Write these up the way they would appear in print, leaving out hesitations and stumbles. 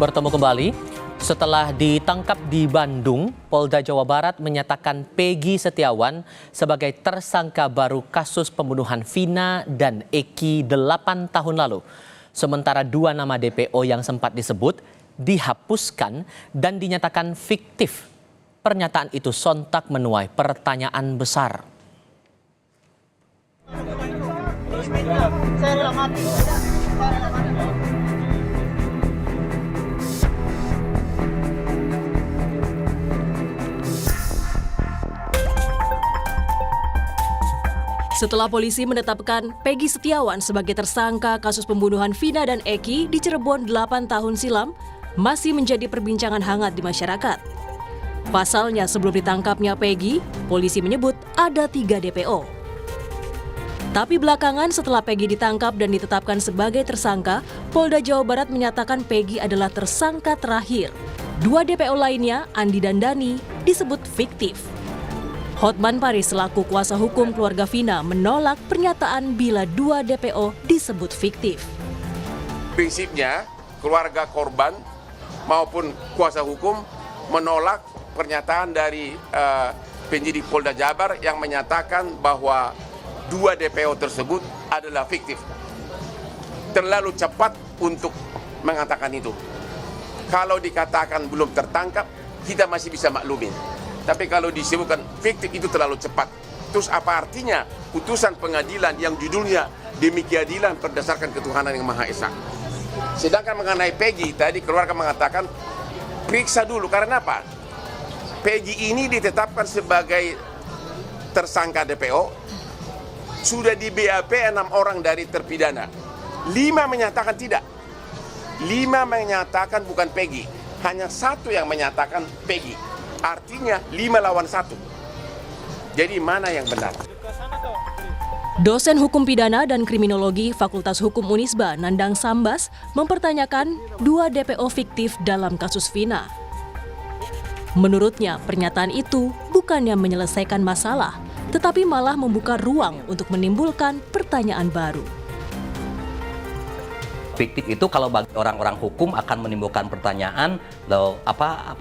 bertemu kembali. Setelah ditangkap di Bandung, Polda Jawa Barat menyatakan Peggy Setiawan sebagai tersangka baru kasus pembunuhan Vina dan Eki 8 tahun lalu. Sementara 2 nama DPO yang sempat disebut dihapuskan dan dinyatakan fiktif. Pernyataan itu sontak menuai pertanyaan besar. Setelah polisi menetapkan Peggy Setiawan sebagai tersangka kasus pembunuhan Vina dan Eki di Cirebon 8 tahun silam, masih menjadi perbincangan hangat di masyarakat. Pasalnya sebelum ditangkapnya Peggy, polisi menyebut ada 3 DPO. Tapi belakangan setelah Peggy ditangkap dan ditetapkan sebagai tersangka, Polda Jawa Barat menyatakan Peggy adalah tersangka terakhir. 2 DPO lainnya, Andi dan Dani, disebut fiktif. Hotman Paris selaku kuasa hukum keluarga Vina menolak pernyataan bila 2 DPO disebut fiktif. Prinsipnya, keluarga korban maupun kuasa hukum menolak pernyataan dari penyidik Polda Jabar yang menyatakan bahwa 2 DPO tersebut adalah fiktif. Terlalu cepat untuk mengatakan itu. Kalau dikatakan belum tertangkap, kita masih bisa maklumin. Tapi kalau disebutkan fiktif itu terlalu cepat. Terus apa artinya putusan pengadilan yang judulnya demi keadilan berdasarkan ketuhanan yang Maha Esa? Sedangkan mengenai Peggy, tadi keluarga mengatakan periksa dulu. Karena apa? Peggy ini ditetapkan sebagai tersangka DPO. Sudah di BAP 6 orang dari terpidana. 5 menyatakan tidak. 5 menyatakan bukan Peggy. Hanya 1 yang menyatakan Peggy. Artinya 5 lawan 1. Jadi mana yang benar? Dosen Hukum Pidana dan Kriminologi Fakultas Hukum Unisba, Nandang Sambas, mempertanyakan 2 DPO fiktif dalam kasus Vina. Menurutnya, pernyataan itu bukannya menyelesaikan masalah, tetapi malah membuka ruang untuk menimbulkan pertanyaan baru. Fiktif itu kalau bagi orang-orang hukum akan menimbulkan pertanyaan, loh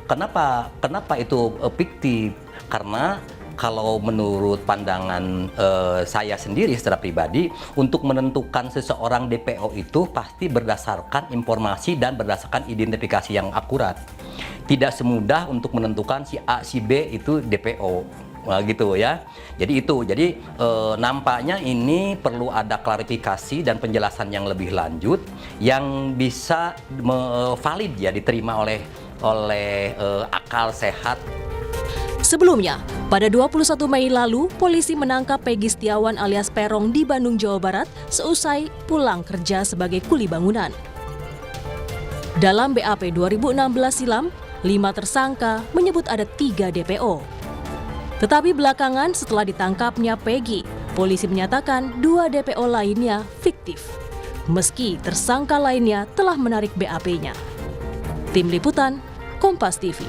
kenapa itu fiktif? Karena kalau menurut pandangan saya sendiri secara pribadi, untuk menentukan seseorang DPO itu pasti berdasarkan informasi dan berdasarkan identifikasi yang akurat. Tidak semudah untuk menentukan si A, si B itu DPO. Nah, gitu ya. Jadi nampaknya ini perlu ada klarifikasi dan penjelasan yang lebih lanjut yang bisa valid ya diterima oleh akal sehat. Sebelumnya, pada 21 Mei lalu, polisi menangkap Peggy Setiawan alias Peron di Bandung, Jawa Barat seusai pulang kerja sebagai kuli bangunan. Dalam BAP 2016 silam, 5 tersangka menyebut ada 3 DPO. Tetapi belakangan setelah ditangkapnya Peggy, polisi menyatakan 2 DPO lainnya fiktif. Meski tersangka lainnya telah menarik BAP-nya. Tim Liputan, Kompas TV.